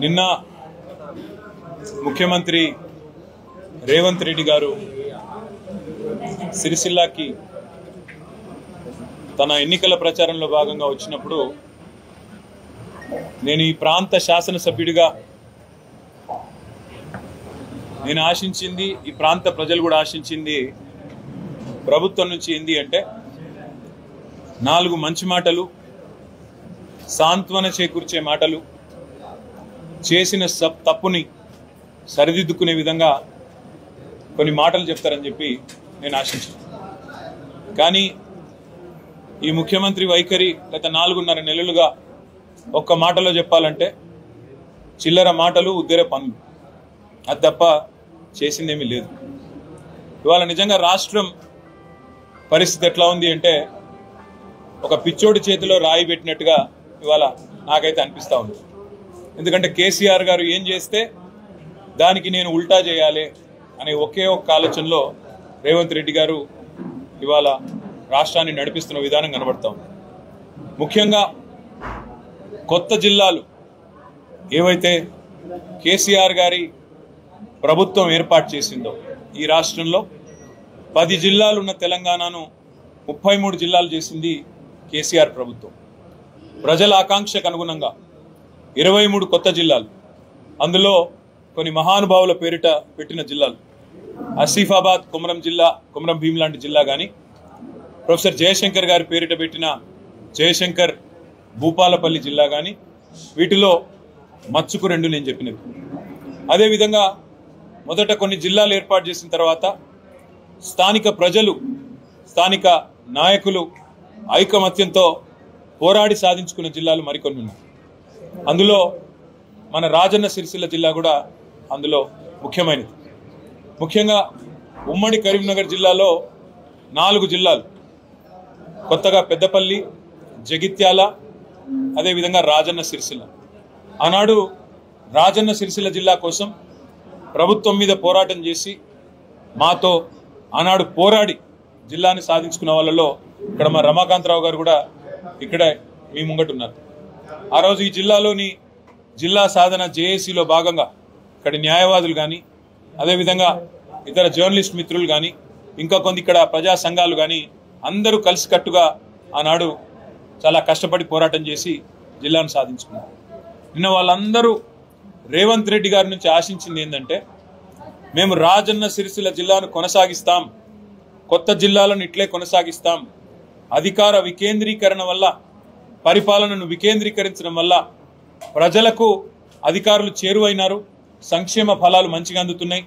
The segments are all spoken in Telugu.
నిన్న ముఖ్యమంత్రి రేవంత్ రెడ్డి గారు సిరిసిల్లాకి తన ఎన్నికల ప్రచారంలో భాగంగా వచ్చినప్పుడు నేను ఈ ప్రాంత శాసనసభ్యుడిగా నేను ఆశించింది, ఈ ప్రాంత ప్రజలు కూడా ఆశించింది ప్రభుత్వం నుంచి ఏంది అంటే 4 మంచి మాటలు, సాంత్వన చేకూర్చే మాటలు, చేసిన తప్పుని సరిదిద్దుకునే విధంగా కొన్ని మాటలు చెప్తారని చెప్పి నేను ఆశించాను. కానీ ఈ ముఖ్యమంత్రి వైఖరి గత 4.5 నెలలుగా ఒక్క మాటలో చెప్పాలంటే చిల్లర మాటలు, ఉద్దేర పనులు, అది తప్ప చేసిందేమీ లేదు. ఇవాళ నిజంగా రాష్ట్రం పరిస్థితి ఎట్లా ఉంది అంటే ఒక పిచ్చోడి చేతిలో రాయి పెట్టినట్టుగా ఇవాళ నాకైతే అనిపిస్తూ ఉంది. ఎందుకంటే కేసీఆర్ గారు ఏం చేస్తే దానికి నేను ఉల్టా చేయాలి అనే ఒకే ఒక్క ఆలోచనలో రేవంత్ రెడ్డి గారు ఇవాళ రాష్ట్రాన్ని నడిపిస్తున్న విధానం కనబడతా ఉంది. ముఖ్యంగా కొత్త జిల్లాలు ఏవైతే కేసీఆర్ గారి ప్రభుత్వం ఏర్పాటు చేసిందో, ఈ రాష్ట్రంలో 10 జిల్లాలు ఉన్న తెలంగాణను 33 జిల్లాలు చేసింది కేసీఆర్ ప్రభుత్వం. ప్రజల ఆకాంక్షకు అనుగుణంగా 23 కొత్త జిల్లాలు, అందులో కొన్ని మహానుభావుల పేరిట పెట్టిన జిల్లాలు, ఆసిఫాబాద్ కొమరం జిల్లా, కొమరం భీం లాంటి జిల్లా కానీ, ప్రొఫెసర్ జయశంకర్ గారి పేరిట పెట్టిన జయశంకర్ భూపాలపల్లి జిల్లా కానీ, వీటిలో మచ్చుకు 2 నేను చెప్పినవి. అదేవిధంగా మొదట కొన్ని జిల్లాలు ఏర్పాటు చేసిన తర్వాత స్థానిక ప్రజలు, స్థానిక నాయకులు ఐకమత్యంతో పోరాడి సాధించుకున్న జిల్లాలు మరికొన్ని ఉన్నాయి. అందులో మన రాజన్న సిరిసిల్ల జిల్లా కూడా అందులో ముఖ్యమైనది. ముఖ్యంగా ఉమ్మడి కరీంనగర్ జిల్లాలో 4 జిల్లాలు, కొత్తగా పెద్దపల్లి, జగిత్యాల, అదేవిధంగా రాజన్న సిరిసిల్ల. ఆనాడు రాజన్న సిరిసిల్ల జిల్లా కోసం ప్రభుత్వం మీద పోరాటం చేసి మాతో ఆనాడు పోరాడి జిల్లాని సాధించుకున్న వాళ్ళలో ఇక్కడ మా రమాకాంతరావు గారు కూడా ఇక్కడ మీ ముంగటున్నారు. ఆ రోజు ఈ జిల్లాలోని జిల్లా సాధన జేఏసీలో భాగంగా ఇక్కడ న్యాయవాదులు కానీ, అదేవిధంగా ఇతర జర్నలిస్ట్ మిత్రులు కానీ, ఇంకా కొంత ఇక్కడ ప్రజా సంఘాలు కానీ అందరూ కలిసికట్టుగా ఆనాడు చాలా కష్టపడి పోరాటం చేసి జిల్లాను సాధించుకున్నారు. నిన్న వాళ్ళందరూ రేవంత్ రెడ్డి గారి నుంచి ఆశించింది ఏంటంటే మేము రాజన్న సిరిసిల్ల జిల్లాను కొనసాగిస్తాం, కొత్త జిల్లాలను ఇట్లే కొనసాగిస్తాం, అధికార వికేంద్రీకరణ వల్ల, పరిపాలనను వికేంద్రీకరించడం వల్ల ప్రజలకు అధికారులు చేరువైనారు, సంక్షేమ ఫలాలు మంచిగా అందుతున్నాయి,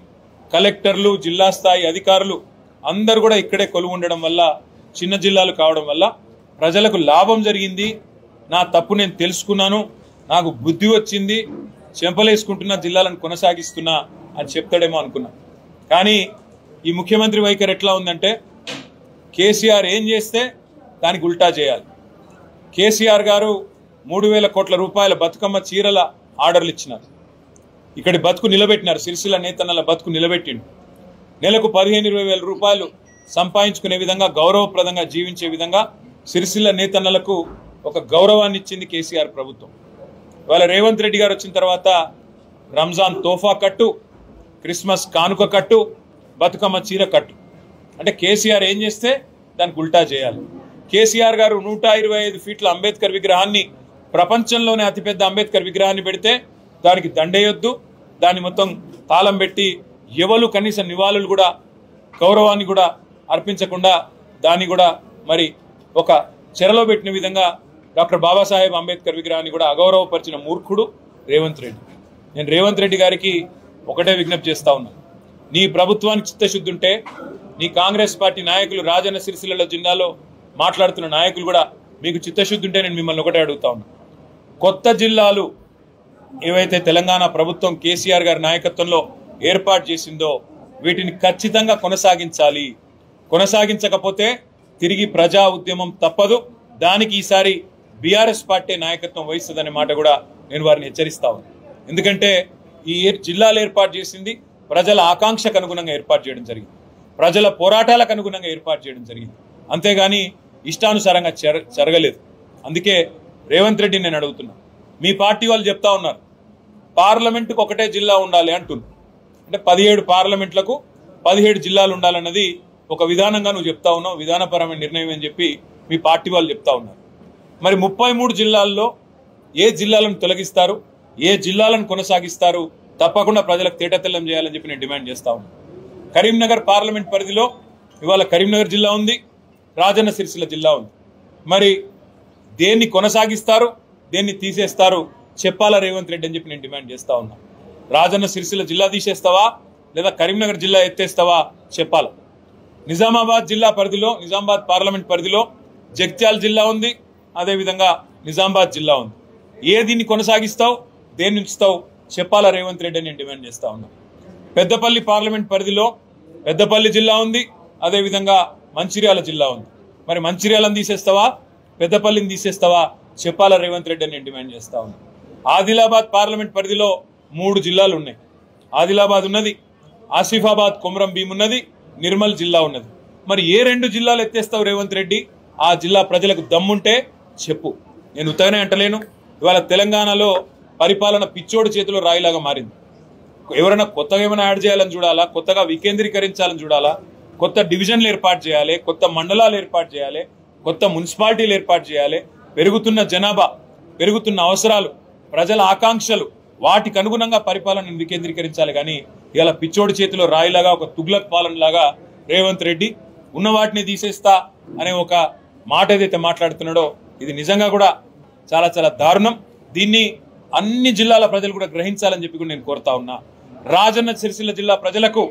కలెక్టర్లు, జిల్లా స్థాయి అధికారులు అందరూ కూడా ఇక్కడే కొలువు ఉండడం వల్ల, చిన్న జిల్లాలు కావడం వల్ల ప్రజలకు లాభం జరిగింది, నా తప్పు నేను తెలుసుకున్నాను, నాకు బుద్ధి వచ్చింది, చెంపలేసుకుంటున్న జిల్లాలను కొనసాగిస్తున్నా అని చెప్తాడేమో అనుకున్నా. కానీ ఈ ముఖ్యమంత్రి వైఖరి ఎట్లా ఉందంటే కేసీఆర్ ఏం చేస్తే దానికి ఉల్టా చేయాలి. కేసీఆర్ గారు 3,000 కోట్ల రూపాయల బతుకమ్మ చీరల ఆర్డర్లు ఇచ్చినారు, ఇక్కడి బతుకు నిలబెట్టినారు, సిరిసిల్ల నేతన్నల బతుకు నిలబెట్టిండు. నెలకు 15-20 వేల రూపాయలు సంపాదించుకునే విధంగా, గౌరవప్రదంగా జీవించే విధంగా సిరిసిల్ల నేతన్నలకు ఒక గౌరవాన్ని ఇచ్చింది కేసీఆర్ ప్రభుత్వం. ఇవాళ రేవంత్ రెడ్డి గారు వచ్చిన తర్వాత రంజాన్ తోఫా కట్టు, క్రిస్మస్ కానుక కట్టు, బతుకమ్మ చీర కట్టు, అంటే కేసీఆర్ ఏం చేస్తే దానికి ఉల్టా చేయాలి. కేసీఆర్ గారు 125 ఫీట్ల అంబేద్కర్ విగ్రహాన్ని, ప్రపంచంలోనే అతిపెద్ద అంబేద్కర్ విగ్రహాన్ని పెడితే దానికి దండేయొద్దు, దాన్ని మొత్తం తాళం పెట్టి ఎవరు కనీస నివాళులు కూడా, గౌరవాన్ని కూడా అర్పించకుండా దాన్ని కూడా మరి ఒక చెరలో పెట్టిన విధంగా డాక్టర్ బాబాసాహెబ్ అంబేద్కర్ విగ్రహాన్ని కూడా అగౌరవపరిచిన మూర్ఖుడు రేవంత్ రెడ్డి. నేను రేవంత్ రెడ్డి గారికి ఒకటే విజ్ఞప్తి చేస్తా ఉన్నా, నీ ప్రభుత్వానికి చిత్తశుద్ధి ఉంటే, నీ కాంగ్రెస్ పార్టీ నాయకులు, రాజన్న సిరిసిల్ల జిల్లాలో మాట్లాడుతున్న నాయకులు కూడా మీకు చిత్తశుద్ధి ఉంటే నేను మిమ్మల్ని ఒకటే అడుగుతా ఉన్నా, కొత్త జిల్లాలు ఏవైతే తెలంగాణ ప్రభుత్వం కేసీఆర్ గారి నాయకత్వంలో ఏర్పాటు చేసిందో వీటిని ఖచ్చితంగా కొనసాగించాలి. కొనసాగించకపోతే తిరిగి ప్రజా ఉద్యమం తప్పదు, దానికి ఈసారి బీఆర్ఎస్ పార్టీ నాయకత్వం వహిస్తుందనే మాట కూడా నేను వారిని హెచ్చరిస్తా ఉన్నాను. ఎందుకంటే ఈ జిల్లాలు ఏర్పాటు చేసింది ప్రజల ఆకాంక్షకు అనుగుణంగా ఏర్పాటు చేయడం జరిగింది, ప్రజల పోరాటాలకు అనుగుణంగా ఏర్పాటు చేయడం జరిగింది, అంతేగాని ఇష్టానుసారంగా జరగలేదు. అందుకే రేవంత్ రెడ్డి నేను అడుగుతున్నా, మీ పార్టీ వాళ్ళు చెప్తా ఉన్నారు పార్లమెంటుకు ఒకటే జిల్లా ఉండాలి అంటున్నారు. అంటే 17 పార్లమెంట్లకు 17 జిల్లాలు ఉండాలన్నది ఒక విధానంగా నువ్వు చెప్తా ఉన్నావు, విధానపరమైన నిర్ణయం అని చెప్పి మీ పార్టీ వాళ్ళు చెప్తా ఉన్నారు. మరి 33 జిల్లాల్లో ఏ జిల్లాలను తొలగిస్తారు, ఏ జిల్లాలను కొనసాగిస్తారు, తప్పకుండా ప్రజలకు తేటతెల్లం చేయాలని చెప్పి నేను డిమాండ్ చేస్తా ఉన్నాను. కరీంనగర్ పార్లమెంట్ పరిధిలో ఇవాళ కరీంనగర్ జిల్లా ఉంది, రాజన్న సిరిసిల్ల జిల్లా ఉంది. మరి దేన్ని కొనసాగిస్తారు, దేన్ని తీసేస్తారు చెప్పాలా రేవంత్ రెడ్డి అని చెప్పి నేను డిమాండ్ చేస్తా ఉన్నా. రాజన్న సిరిసిల్ల జిల్లా తీసేస్తావా లేదా కరీంనగర్ జిల్లా ఎత్తేస్తావా చెప్పాలా. నిజామాబాద్ జిల్లా పరిధిలో, నిజామాబాద్ పార్లమెంట్ పరిధిలో జగిత్యాల జిల్లా ఉంది, అదేవిధంగా నిజామాబాద్ జిల్లా ఉంది. దీన్ని కొనసాగిస్తావు, దేన్ని ఉంచుతావు చెప్పాలా రేవంత్ రెడ్డి అని నేను డిమాండ్ చేస్తా ఉన్నా. పెద్దపల్లి పార్లమెంట్ పరిధిలో పెద్దపల్లి జిల్లా ఉంది, అదేవిధంగా మంచిర్యాల జిల్లా ఉంది. మరి మంచిర్యాలను తీసేస్తావా, పెద్దపల్లిని తీసేస్తావా చెప్పాలా రేవంత్ రెడ్డి అని నేను డిమాండ్ చేస్తా ఉన్నా. ఆదిలాబాద్ పార్లమెంట్ పరిధిలో 3 జిల్లాలు ఉన్నాయి. ఆదిలాబాద్ ఉన్నది, ఆసిఫాబాద్ కొమరం భీం ఉన్నది, నిర్మల్ జిల్లా ఉన్నది. మరి ఏ 2 జిల్లాలు ఎత్తేస్తావు రేవంత్ రెడ్డి? ఆ జిల్లా ప్రజలకు దమ్ముంటే చెప్పు. నేను ఉత్తగానే అంటలేను. ఇవాళ తెలంగాణలో పరిపాలన పిచ్చోడి చేతిలో రాయిలాగా మారింది. ఎవరైనా కొత్తగా ఏమైనా యాడ్ చేయాలని చూడాలా, కొత్తగా వికేంద్రీకరించాలని చూడాలా, కొత్త డివిజన్లు ఏర్పాటు చేయాలి, కొత్త మండలాలు ఏర్పాటు చేయాలి, కొత్త మున్సిపాలిటీలు ఏర్పాటు చేయాలి. పెరుగుతున్న జనాభా, పెరుగుతున్న అవసరాలు, ప్రజల ఆకాంక్షలు, వాటికి అనుగుణంగా పరిపాలనను వికేంద్రీకరించాలి. కానీ ఇలా పిచ్చోడి చేతిలో రాయిలాగా, ఒక తుగ్లక్ పాలనలాగా రేవంత్ రెడ్డి ఉన్న వాటిని తీసేస్తా అనే ఒక మాట ఏదైతే మాట్లాడుతున్నాడో ఇది నిజంగా కూడా చాలా చాలా దారుణం. దీన్ని అన్ని జిల్లాల ప్రజలు కూడా గ్రహించాలని చెప్పి కూడా నేను కోరుతా ఉన్నా. రాజన్న సిరిసిల్ల జిల్లా ప్రజలకు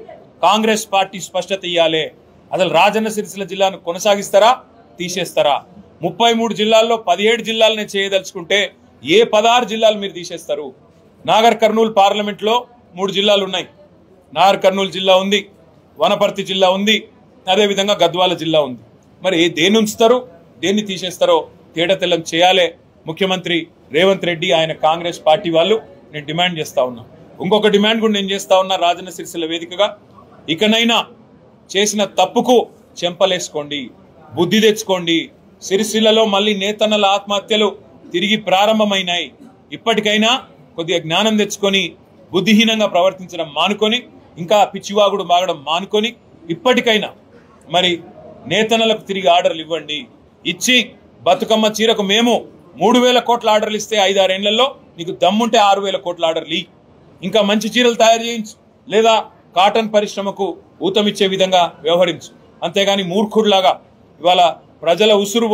కాంగ్రెస్ పార్టీ స్పష్టత ఇవ్వాలి. అసలు రాజన్న సిరిసిల్ల జిల్లాను కొనసాగిస్తారా, తీసేస్తారా? 33 జిల్లాల్లో 17 జిల్లాలనే చేయదలుచుకుంటే ఏ 16 జిల్లాలు మీరు తీసేస్తారు? నాగర్ కర్నూలు పార్లమెంట్లో 3 జిల్లాలు ఉన్నాయి. నాగర్ కర్నూలు జిల్లా ఉంది, వనపర్తి జిల్లా ఉంది, అదేవిధంగా గద్వాల జిల్లా ఉంది. మరి దేన్ని ఉంచుతారు, దేన్ని తీసేస్తారో తేటతెల్లం చేయాలి ముఖ్యమంత్రి రేవంత్ రెడ్డి, ఆయన కాంగ్రెస్ పార్టీ వాళ్ళు. నేను డిమాండ్ చేస్తా ఉన్నా. ఇంకొక డిమాండ్ కూడా నేను చేస్తా ఉన్నా రాజన్న సిరిసిల్ల వేదికగా. ఇకనైనా చేసిన తప్పుకు చెంపలేసుకోండి, బుద్ధి తెచ్చుకోండి. సిరిసిల్లలో మళ్ళీ నేతన్నల ఆత్మహత్యలు తిరిగి ప్రారంభమైనాయి. ఇప్పటికైనా కొద్దిగా జ్ఞానం తెచ్చుకొని బుద్ధిహీనంగా ప్రవర్తించడం మానుకొని, ఇంకా పిచ్చివాగుడు బాగడం మానుకొని ఇప్పటికైనా మరి నేతన్నలకు తిరిగి ఆర్డర్లు ఇవ్వండి. ఇచ్చి బతుకమ్మ చీరకు మేము 3000 కోట్ల ఆర్డర్లు ఇస్తే 5-6 ఏళ్లలో నీకు దమ్ముంటే 6000 కోట్ల ఆర్డర్లు ఇ. ఇంకా మంచి చీరలు తయారు చేయించు, లేదా కాటన్ పరిశ్రమకు ఊతమిచ్చే విధంగా వ్యవహరించు. అంతేగాని మూర్ఖుడిలాగా ఇవాళ ప్రజల ఉసురు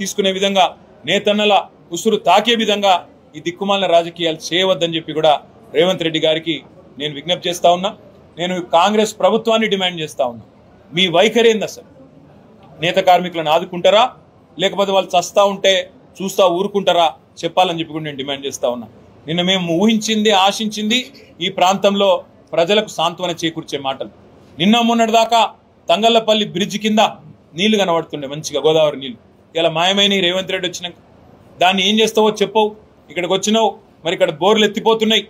తీసుకునే విధంగా, నేతన్నల ఉసురు తాకే విధంగా ఈ దిక్కుమాలిన రాజకీయాలు చేయవద్దని చెప్పి కూడా రేవంత్ రెడ్డి గారికి నేను విజ్ఞప్తి చేస్తా ఉన్నా. నేను కాంగ్రెస్ ప్రభుత్వాన్ని డిమాండ్ చేస్తా ఉన్నా. మీ వైఖరి ఏంది అసలు? నేత కార్మికులను ఆదుకుంటారా, లేకపోతే వాళ్ళు చస్తా ఉంటే చూస్తా ఊరుకుంటారా చెప్పాలని చెప్పి కూడా నేను డిమాండ్ చేస్తా ఉన్నా. నిన్న మేము ఊహించింది, ఆశించింది ఈ ప్రాంతంలో ప్రజలకు సాంత్వన చేకూర్చే మాటలు. నిన్న మొన్నటిదాకా తంగళ్లపల్లి బ్రిడ్జ్ కింద నీళ్లు కనబడుతుండే, మంచిగా గోదావరి నీళ్లు. ఇలా మాయమైన రేవంత్ రెడ్డి వచ్చినాక దాన్ని ఏం చేస్తావో చెప్పవు. ఇక్కడికి వచ్చినావు, మరి ఇక్కడ బోర్లు ఎత్తిపోతున్నాయి.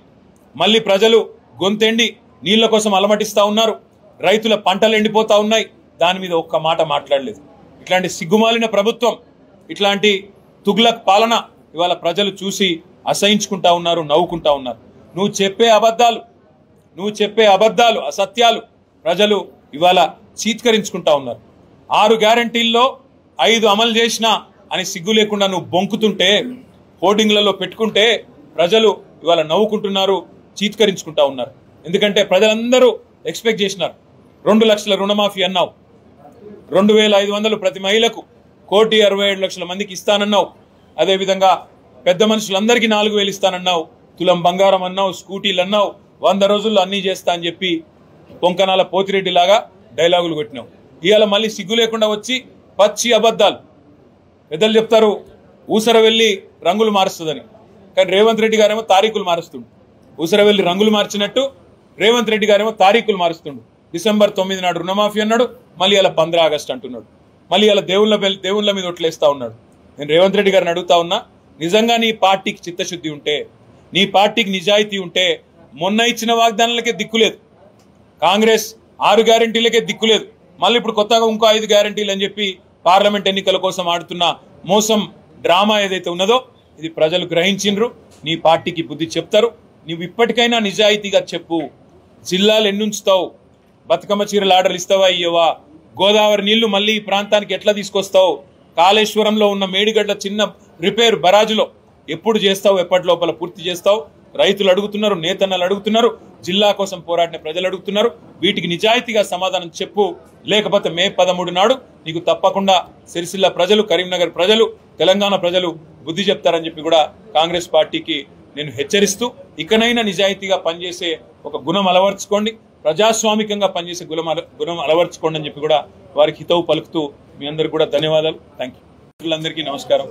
మళ్ళీ ప్రజలు గొంతెండి నీళ్ల కోసం అలమటిస్తా ఉన్నారు. రైతుల పంటలు ఎండిపోతా ఉన్నాయి. దాని మీద ఒక్క మాట మాట్లాడలేదు. ఇట్లాంటి సిగ్గుమాలిన ప్రభుత్వం, ఇట్లాంటి తుగ్లక్ పాలన ఇవాళ ప్రజలు చూసి అసహించుకుంటా ఉన్నారు, నవ్వుకుంటా ఉన్నారు. నువ్వు చెప్పే అబద్ధాలు, అసత్యాలు ప్రజలు ఇవాళ చీత్కరించుకుంటా ఉన్నారు. 6 గ్యారంటీల్లో 5 అమలు చేసినా అని సిగ్గు లేకుండా నువ్వు బొంకుతుంటే, హోర్డింగ్లలో పెట్టుకుంటే ప్రజలు ఇవాళ నవ్వుకుంటున్నారు, చీత్కరించుకుంటా ఉన్నారు. ఎందుకంటే ప్రజలందరూ ఎక్స్పెక్ట్ చేసినారు. 2 లక్షల రుణమాఫీ అన్నావు, 2500 ప్రతి మహిళకు, 1,67,00,000 మందికి ఇస్తానన్నావు. అదేవిధంగా పెద్ద మనుషులందరికీ 4,000 ఇస్తానన్నావు. తులం బంగారం అన్నావు, స్కూటీలు అన్నావు, 100 రోజుల్లో అన్నీ చేస్తా అని చెప్పి పొంకనాల పోతిరెడ్డి లాగా డైలాగులు కొట్టినావు. ఇవాళ మళ్ళీ సిగ్గు లేకుండా వచ్చి పచ్చి అబద్ధాలు. పెద్దలు చెప్తారు ఊసర వెళ్ళి రంగులు మారుస్తుందని, కానీ రేవంత్ రెడ్డి గారేమో తారీఖులు మారుస్తుండు. ఊసర వెళ్ళి రంగులు మార్చినట్టు రేవంత్ రెడ్డి గారేమో తారీఖులు మారుస్తుండు. December 9 నాడు రుణమాఫీ అన్నాడు, మళ్ళీ ఇలా 15 ఆగస్టు అంటున్నాడు. మళ్ళీ ఇలా దేవుళ్ళ మీద ఒట్లేస్తా ఉన్నాడు. నేను రేవంత్ రెడ్డి గారిని అడుగుతా ఉన్నా, నిజంగా నీ పార్టీకి చిత్తశుద్ధి ఉంటే, నీ పార్టీకి నిజాయితీ ఉంటే మొన్న ఇచ్చిన వాగ్దానాలకే దిక్కులేదు, కాంగ్రెస్ 6 గ్యారంటీలకే దిక్కులేదు, మళ్ళీ ఇప్పుడు కొత్తగా ఇంకో 5 గ్యారంటీలు అని చెప్పి పార్లమెంట్ ఎన్నికల కోసం ఆడుతున్న మోసం డ్రామా ఏదైతే ఉన్నదో ఇది ప్రజలు గ్రహించిండ్రు. నీ పార్టీకి బుద్ధి చెప్తారు. నువ్వు ఇప్పటికైనా నిజాయితీగా చెప్పు. జిల్లాలు ఎన్నుంచుతావు? బతుకమ్మ చీరల ఆర్డర్లు ఇస్తావా ఇయ్యవా? గోదావరి నీళ్లు మళ్ళీ ఈ ప్రాంతానికి ఎట్లా తీసుకొస్తావు? కాళేశ్వరంలో ఉన్న మేడిగడ్డ చిన్న రిపేర్ బరాజులో ఎప్పుడు చేస్తావు? ఎప్పటి లోపల పూర్తి చేస్తావు? రైతులు అడుగుతున్నారు, నేతన్నలు అడుగుతున్నారు, జిల్లా కోసం పోరాడిన ప్రజలు అడుగుతున్నారు. వీటికి నిజాయితీగా సమాధానం చెప్పు. లేకపోతే మే 13 నాడు నీకు తప్పకుండా సిరిసిల్ల ప్రజలు, కరీంనగర్ ప్రజలు, తెలంగాణ ప్రజలు బుద్ధి చెప్తారని చెప్పి కూడా కాంగ్రెస్ పార్టీకి నేను హెచ్చరిస్తూ, ఇకనైనా నిజాయితీగా పనిచేసే ఒక గుణం అలవర్చుకోండి, ప్రజాస్వామికంగా పనిచేసే గుణం అలవర్చుకోండి అని చెప్పి కూడా వారికి హితవు పలుకుతూ మీ అందరికీ కూడా ధన్యవాదాలు. Thank you. అందరికీ నమస్కారం.